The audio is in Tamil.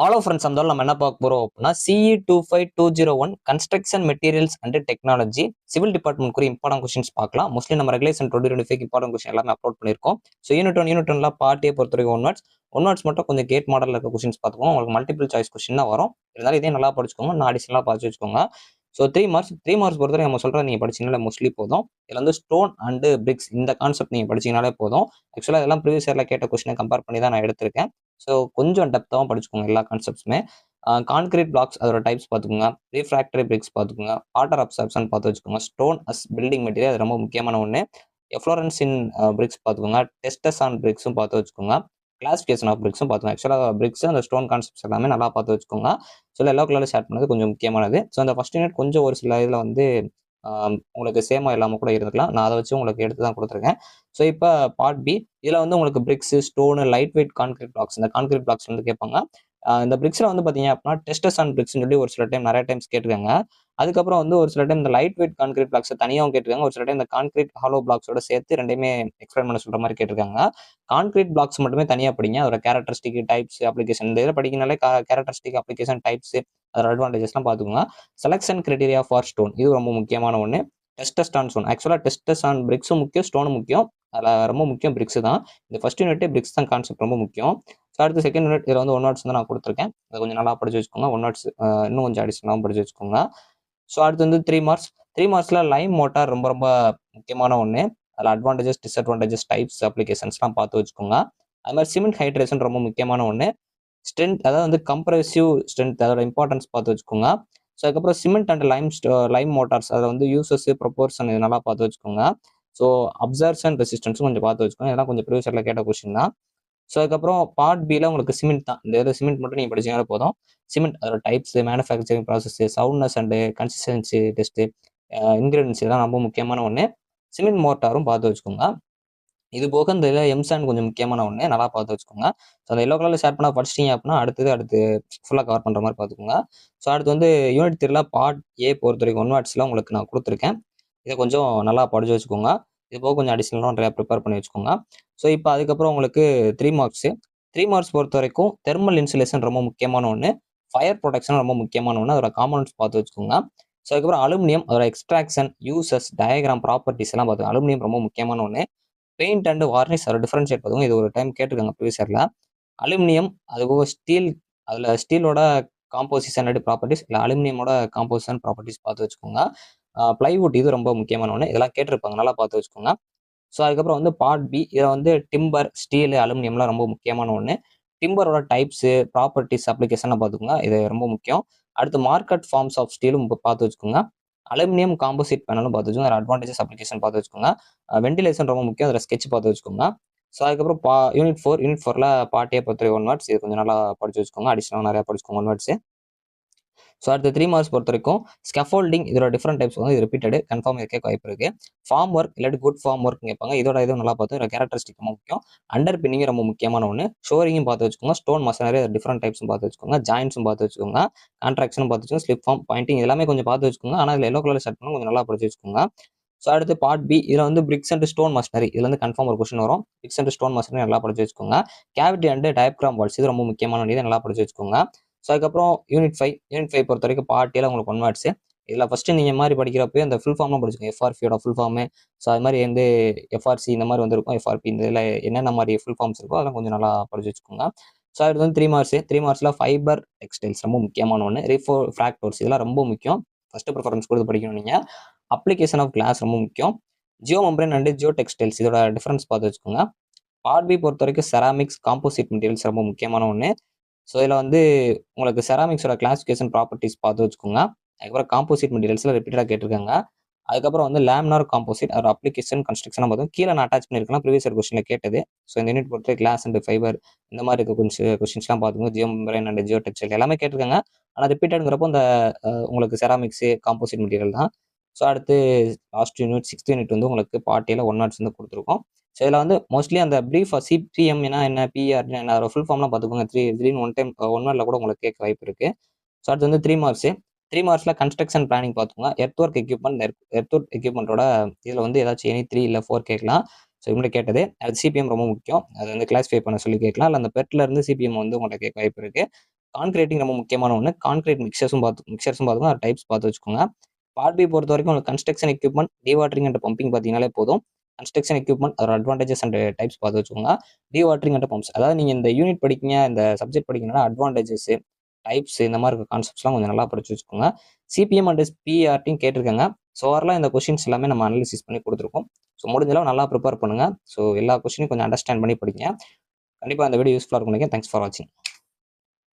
ஹலோ ஃப்ரெண்ட்ஸ், அந்த நம்ம என்ன பார்க்க போறோம் அப்படின்னா CE 25201 construction materials and technology civil department குறி இம்பார்ட்டன்ட் கொஸ்டின்ஸ் பார்க்கலாம். மோஸ்ட்லி நம்ம ரெகுலேஷன் 2025 இம்பார்ட்டன்ட் கொஸ்டின் எல்லாமே அப்லோட் பண்ணியிருக்கோம். ஸோ யூனிட் ஒன்ல பார்ட்டியை பொறுத்த வரைக்கும் ஒன் வேர்ட்ஸ் மட்டும் கொஞ்சம் கேட் மாடலில் இருக்க கொஸ்டின்ஸ் பார்த்துக்கோங்க. உங்களுக்கு மல்டிபிள் சாய்ஸ் கொஸ்டின் தான் வரும். இருந்தாலும் இதே நல்லா படிச்சுக்கோங்க, நான் அடிஷனலாக பார்த்து வச்சுக்கோங்க. ஸோ 3 மார்க்ஸ் பொறுத்தவரை நம்ம சொல்கிறத நீங்கள் படிச்சீங்கனாலே மோஸ்ட்லி போதும். இதில் வந்து ஸ்டோன் அண்டு பிரிக்ஸ் இந்த கான்செப்ட் நீங்கள் படிச்சீங்கனாலே போதும். ஆக்சுவலாக இதெல்லாம் ப்ரீவியஸ் இயரில் கேட்ட கொஸ்டினை கம்பேர் பண்ணி தான் நான் எடுத்திருக்கேன். ஸோ கொஞ்சம் டெப்த்தாகவும் படிச்சுக்கோங்க எல்லா கான்செப்ட்ஸுமே. கான்கிரீட் பிளாக்ஸ் அதோட டைப்ஸ் பார்த்துக்கோங்க. ரீஃப்ராக்டரி பிரிக்ஸ் பார்த்துக்கோங்க. வாட்டர் அப்சார்ப்ஷன் பார்த்து வச்சுக்கோங்க. ஸ்டோன் அஸ் பில்டிங் மெட்டீரியல் அது ரொம்ப முக்கியமான ஒன்று. எஃப்ளோரன்ஸ் இன் பிரிக்ஸ் பார்த்துக்கோங்க. டெஸ்டஸ் ஆன் பிரிக்ஸும் பார்த்து வச்சுக்கோங்க. கிளாசிஃபிகேஷன் ஆஃப் பிரிக்ஸும் பார்த்துக்கோங்க. ஆக்சுவலாக பிரிக்ஸ் அந்த ஸ்டோன் கான்செப்ட்ஸ் எல்லாமே நல்லா பார்த்து வச்சுக்கோங்க. ஸோ எல்லோ கலரில் ஷேர் பண்ணது கொஞ்சம் முக்கியமானது. ஸோ அந்த ஃபர்ஸ்ட் யூனிட் கொஞ்சம் ஒரு சில இதில் வந்து உங்களுக்கு சேமாக இல்லாமல் கூட இருந்துக்கலாம். நான் அதை வச்சு உங்களுக்கு எடுத்து தான் கொடுத்துருக்கேன். ஸோ இப்போ பார்ட் பி இதில் வந்து உங்களுக்கு bricks, stone, light weight concrete blocks, இந்த கான்கிரீட் பிளாக்ஸ் வந்து கேட்பாங்க. இந்த பிரிக்ஸில் வந்து பார்த்தீங்க அப்படின்னா டெஸ்டஸ் ஆன் பிரிக்ஸ்னு சொல்லி ஒரு சில டைம் நிறைய டைம்ஸ் கேட்டிருக்காங்க. அதுக்கப்புறம் வந்து ஒரு சில டைம் இந்த லைட் வெயிட் கான்கிரீட் பிளாக்ஸ் தனியாகவும் கேட்டிருக்காங்க. ஒரு சில டைம் இந்த கான்கிரீட் ஹாலோ பிளாக்ஸோட சேர்த்து ரெண்டையுமே எக்ஸ்பிளைன் பண்ண சொல்கிற மாதிரி கேட்டிருக்காங்க. கான்கிரீட் பிளாக்ஸ் மட்டுமே தனியாக படிங்க. அதோட கேரக்டரிஸ்டிக், டைப்ஸ், அப்ளிகேஷன் இந்த இதில் படிக்கனாலே கேரக்டரிஸ்டிக், அப்ளிகேஷன், டைப்ஸ், அதோட அட்வான்டேஜஸ்லாம் பார்த்துக்கோங்க. செலக்ஷன் கிரைட்டீரியா ஃபார் ஸ்டோன் இது ரொம்ப முக்கியமான ஒன்று. டெஸ்டஸ் ஆன் ஸ்டோன் ஆக்சுவலாக டெஸ்டஸ் ஆன் பிரிக்ஸும் முக்கியம், ஸ்டோனும் முக்கியம். அதில் ரொம்ப முக்கியம் பிரிக்ஸ் தான். இந்த ஃபர்ஸ்ட் யூனிட்டே பிரிக்ஸ் தான் கான்செப்ட் ரொம்ப முக்கியம். ஸோ அடுத்து செகண்ட் யூனிட் இதில் வந்து ஒன் வேர்ட்ஸ் வந்து நான் கொடுத்துருக்கேன். அதை கொஞ்சம் நல்லா படிச்சு வச்சுக்கோங்க. ஒன் வேர்ட்ஸ் இன்னும் கொஞ்சம் அடிஷனலாகவும் படிச்சு வச்சுக்கோங்க. ஸோ அடுத்து வந்து 3 மார்க்ஸில் லைம் மோட்டார் ரொம்ப ரொம்ப முக்கியமான ஒன்று. அதில் அட்வான்டேஜஸ், டிஸ்அட்வான்டேஜஸ், டைப்ஸ், அப்ளிகேஷன்ஸ்லாம் பார்த்து வச்சுக்கோங்க. அது மாதிரி சிமெண்ட் ஹைட்ரேஷன் ரொம்ப முக்கியமான ஒன்று. ஸ்ட்ரென்த் அதாவது வந்து கம்ப்ரெசிவ் ஸ்ட்ரென்த் அதோட இம்பார்ட்டன்ஸ் பார்த்து வச்சுக்கோங்க. ஸோ அதுக்கப்புறம் சிமெண்ட் அண்ட் லைம் மோட்டார்ஸ் அதில் வந்து யூசஸ், ப்ரொபோர்ஷன் இது நல்லா பார்த்து வச்சுக்கோங்க. ஸோ அப்சர்ப்ஷன் ரெசிஸ்டன்ஸும் கொஞ்சம் பார்த்து வச்சுக்கோங்க. இதெல்லாம் கொஞ்சம் ப்ரீவியஸ் இயரில் கேட்ட கொஸ்டின் தான். ஸோ அதுக்கப்புறம் பார்ட் பியில் உங்களுக்கு சிமெண்ட் தான். இந்த இதில் சிமெண்ட் மட்டும் நீங்கள் படிச்சீங்கன்னா போதும். சிமெண்ட் அதோட types, manufacturing process, soundness and consistency test, ingredients இதெல்லாம் ரொம்ப முக்கியமான ஒன்று. சிமெண்ட் மோட்டாரும் பார்த்து வச்சுக்கோங்க. இது போக இந்த இதில் எம்சாண்ட் கொஞ்சம் முக்கியமான ஒன்று, நல்லா பார்த்து வச்சுக்கோங்க. ஸோ அந்த எல்லோ கலரில் ஷேர் பண்ணால் படிச்சிட்டிங்க அப்படின்னா அடுத்து ஃபுல்லாக கவர் பண்ணுற மாதிரி பார்த்துக்கோங்க. ஸோ அடுத்து வந்து யூனிட் 3ல பார்ட் ஏ பொறுத்த வரைக்கும் ஒன் வேர்ட்ஸில் உங்களுக்கு நான் கொடுத்துருக்கேன். இதை கொஞ்சம் நல்லா படிச்சு வச்சுக்கோங்க. இது போக கொஞ்சம் அடிஷனலாக நிறையா ப்ரிப்பேர் பண்ணி வச்சுக்கோங்க. ஸோ இப்போ அதுக்கப்புறம் உங்களுக்கு 3 மார்க்ஸ் பொறுத்த வரைக்கும் தெர்மல் இன்சுலேஷன் ரொம்ப முக்கியமான ஒன்று. ஃபயர் ப்ரொடெக்ஷன் ரொம்ப முக்கியமான ஒன்று. அதோட காம்பனன்ட்ஸ் பார்த்து வச்சுக்கோங்க. ஸோ அதுக்கப்புறம் அலுமினியம் அதோட எக்ஸ்ட்ராக்ஷன், யூசஸ், டயக்ராம், ப்ராப்பர்ட்டிஸ் எல்லாம் பார்த்துக்கோங்க. அலுமினியம் ரொம்ப முக்கியமான ஒன்று. பெயிண்ட் அண்ட் வார்னிஷ் அதோட டிஃபரன்ஷியேட் பார்த்துக்கோங்க. இது ஒரு டைம் கேட்டிருக்காங்க ப்ரீவியஸ் இயர்ல. அலுமினியம் அதுபோக ஸ்டீல், அதில் ஸ்டீலோட காம்போசிஷன் அண்ட் ப்ராப்பர்ட்டிஸ், இல்லை அலுமினியமோட காம்போசிஷன் ப்ராப்பர்ட்டிஸ் பார்த்து வச்சுக்கோங்க. பிளைவுட் இது ரொம்ப முக்கியமான ஒன்று. இதெல்லாம் கேட்டிருப்பாங்க, நல்லா பார்த்து வச்சுக்கோங்க. ஸோ அதுக்கப்புறம் வந்து பார்ட் பி இதில் வந்து டிம்பர், ஸ்டீலு, அலுமினியம்லாம் ரொம்ப முக்கியமான ஒன்று. டிம்பரோட டைப்ஸு, ப்ராப்பர்ட்டிஸ், அப்ளிகேஷன்லாம் பார்த்துக்கோங்க. இது ரொம்ப முக்கியம். அடுத்து மார்க்கெட் ஃபார்ம்ஸ் ஆஃப் ஸ்டீலும் பார்த்து வச்சுக்கோங்க. அலுமினியம் காம்போசிட் பேனலும் பார்த்து வச்சுக்கோங்க. அட்வான்டேஜஸ், அப்ளிகேஷன் பார்த்து வச்சுக்கோங்க. வெண்டிலேஷன் ரொம்ப முக்கியம். அதில் ஸ்கெட்ச் பார்த்து வச்சுக்கோங்க. ஸோ அதுக்கப்புறம் யூனிட் 4ல பார்ட் ஏ பொறுத்த ஒன் வேர்ட்ஸ் இது கொஞ்சம் நல்லா படிச்சு வச்சுக்கோங்க. அடிஷனலாக நிறையா படிச்சுக்கோங்க ஒன் வேர்ட்ஸு. ஸோ அடுத்த 3 மார்க்ஸ் பொறுத்த வரைக்கும் ஸ்கஃபோல்டிங் இதோட டிஃப்ரெண்ட் டைப்ஸ் வந்து இது ரிப்பீட்டடு கன்ஃபார்ம் இருக்க வாய்ப்பு இருக்கு. ஃபார்ம் ஒர்க் இல்லாட்டி குட் ஃபார்ம் ஒர்க் கேட்பாங்க. இதோட இதுவும் நல்லா பார்த்து இதோட கேரக்டரிஸ்டிக் ரொம்ப முக்கியம். அண்டர் பின்னிங் ரொம்ப முக்கியமான ஒன்று. ஷோரிங்கும் பார்த்து வச்சுக்கோங்க. ஸ்டோன் மசனரி டிஃப்ரெண்ட் டைப்ஸும் பார்த்து வச்சுக்கோங்க. ஜாயின்ஸும் பார்த்து வச்சுக்கோங்க. கான்ட்ராக்ஷனும் பார்த்து வச்சுக்கோங்க. ஸ்லிப் ஃபார்ம், பாயிண்டிங் எல்லாமே கொஞ்சம் பார்த்து வச்சுக்கோங்க. ஆனால் இதில் எல்லோ கலர் செட் பண்ணி கொஞ்சம் நல்லா படிச்சு வச்சுக்கோங்க. ஸோ அடுத்து பார்ட் பி இதில் வந்து பிரிக்ஸ் அண்ட் ஸ்டோன் மஷினரி இதில் வந்து கன்ஃபார்ம் ஒரு கொஸ்டின் வரும். பிரிக்ஸ் அண்ட் ஸ்டோன் மஷினரி நல்லா படிச்சு வச்சுக்கோங்க. கேவிட்டி அண்ட் டயப்ராம் வால்ஸ் இது ரொம்ப முக்கியமான இதை நல்லா படிச்சு வச்சுக்கோங்க. ஸோ அதுக்கப்புறம் யூனிட் 5 பொறுத்த வரைக்கும் பார்ட் ஏல உங்களுக்கு ஒன் வேர்ட்ஸ். இதில் ஃபஸ்ட்டு நீங்கள் மாதிரி படிக்கிறப்போ அந்த ஃபுல் ஃபார்ம்லாம் படிச்சுக்கோங்க. எஃப்ஆர்பியோட ஃபுல் ஃபார்மு, ஸோ அது மாதிரி வந்து எஃப்ஆர்சி இந்த மாதிரி வந்துருக்கும். எஃப்ஆர்பி இந்த இதில் என்னென்ன மாதிரி ஃபுல் ஃபார்ம்ஸ் இருக்கோ அதெல்லாம் கொஞ்சம் நல்லா படிச்சு வச்சுக்கோங்க. ஸோ அடுத்து வந்து 3 மார்க்ஸில் ஃபைபர் டெக்ஸ்டைல்ஸ் ரொம்ப முக்கியமான ஒன்று. ஃப்ராக்டோர்ஸ் இதெல்லாம் ரொம்ப முக்கியம். ஃபஸ்ட்டு ப்ரிஃபரன்ஸ் கொடுத்து படிக்கணும் நீங்கள். அப்ளிகேஷன் ஆஃப் கிளாஸ் ரொம்ப முக்கியம். Jio membrane and Jio textiles இதோட டிஃபரன்ஸ் பார்த்து வச்சுக்கோங்க. பார்ட் பி பொறுத்த வரைக்கும் செராமிக்ஸ், காம்போசிட் மெட்டீரியல்ஸ் ரொம்ப முக்கியமான ஒன்று. ஸோ இதில் வந்து உங்களுக்கு செராமிக்ஸோட கிளாசிஃபிகேஷன் ப்ராப்பர்ட்டிஸ் பார்த்து வச்சுக்கோங்க. அதுக்கப்புறம் காம்போசிட் மெட்டீரியல்ஸில் ரிப்பீட்டடாக கேட்டிருக்காங்க. அதுக்கப்புறம் வந்து லேமினார் காம்போசிட் அதோட அப்ளிகேஷன் கன்ஸ்ட்ரக்ஷன் பார்த்தோம். கீழே நான் அட்டாச் பண்ணியிருக்கலாம் ப்ரீவியஸ் இயர் கொஸ்டினில் கேட்டது. ஸோ இந்த யூனிட் பொறுத்த கிளாஸ் அண்ட் ஃபைபர் இந்த மாதிரி இருக்க கொஞ்சம் கொஸ்டின்ஸ்லாம் பார்த்துக்கோங்க. Jio membrane and Jio textile எல்லாமே கேட்டிருக்காங்க. ஆனால் ரிப்பீட்டடுங்கிறப்போ இந்த உங்களுக்கு செராமிக்ஸு, காம்போசிட் மெட்டீரியல் தான். ஸோ அடுத்து லாஸ்ட் யூனிட் 6th யூனிட் வந்து உங்களுக்கு பார்ட் ஏல ஒன் வேர்ட்ஸ் வந்து கொடுத்துருக்கோம். ஸோ இதில் வந்து மோஸ்ட்லி அந்த ப்ரீஃப் சிபிஎம்னா என்ன, பிஆர்னா என்ன, அதோட ஃபுல் ஃபார்ம்லாம் பார்த்துக்கோங்க. திடீர்னு ஒன் டைம் ஒன் வேர்டில் கூட உங்களுக்கு கேட்க வாய்ப்பு இருக்கு. ஸோ அடுத்து வந்து 3 மார்க்ஸில் கன்ஸ்ட்ரக்ஷன் பிளானிங் பார்த்துக்கோங்க. எர்த் ஒர்க் எக்யூப்மெண்ட்டோட இதில் வந்து ஏதாச்சும் எனி 3 இல்லை 4 கேட்கலாம். ஸோ இவங்க கேட்டது அது சிபிஎம் ரொம்ப முக்கியம். அது வந்து கிளாஸிஃபை பண்ண சொல்லி கேட்கலாம். இல்லை அந்த பெட்டில் இருந்து சிபிஎம் வந்து உங்கள்கிட்ட கேட்க வாய்ப்பு இருக்கு. கான்கிரீட்டிங் ரொம்ப முக்கியமான ஒன்று. கான்கிரீட் மிக்சர்ஸும் பார்த்துக்கோங்க, அது டைப்ஸ் பார்த்து வச்சுக்கோங்க. பார்ட் பி பொறுத்த வரைக்கும் உங்களுக்கு கன்ஸ்ட்ரக்ஷன் எக்யூப்மெண்ட், டீவாட்டரிங் அண்ட் பம்பிங் பார்த்தீங்கனாலே போதும். கன்ஸ்ட்ரக்ஷன் எக்யூப்மெண்ட் அதோட அட்வான்டேஜஸ் அண்ட் டைப்ஸ் பார்த்து வச்சுக்கோங்க. டீவாட்டரிங் அண்ட் பம்ப்ஸ், அதாவது நீங்கள் இந்த யூனிட் படிக்கீங்க, இந்த சப்ஜெக்ட் படிக்கணும்னா அட்வான்டேஜஸ், டைப்ஸ் இந்த மாதிரி இருக்க கான்செப்ட்ஸ்லாம் கொஞ்சம் நல்லா படிச்சு வச்சுக்கோங்க. சிபிஎம் அண்ட் பிஆர்டியும் கேட்டிருக்காங்க. ஸோ ஓவராலாக இந்த கொஸ்டின்ஸ் எல்லாமே நம்ம அனாலிசிஸ் பண்ணி கொடுத்துருக்கோம். ஸோ முடிஞ்சளவு நல்லா ப்ரிப்பேர் பண்ணுங்க. ஸோ எல்லா கொஸ்டினையும் கொஞ்சம் அண்டர்ஸ்டாண்ட் பண்ணி படிங்க. கண்டிப்பாக இந்த வீடியோ யூஸ்ஃபுல்லாக இருக்கும். தேங்க்ஸ் ஃபார் வாட்சிங்.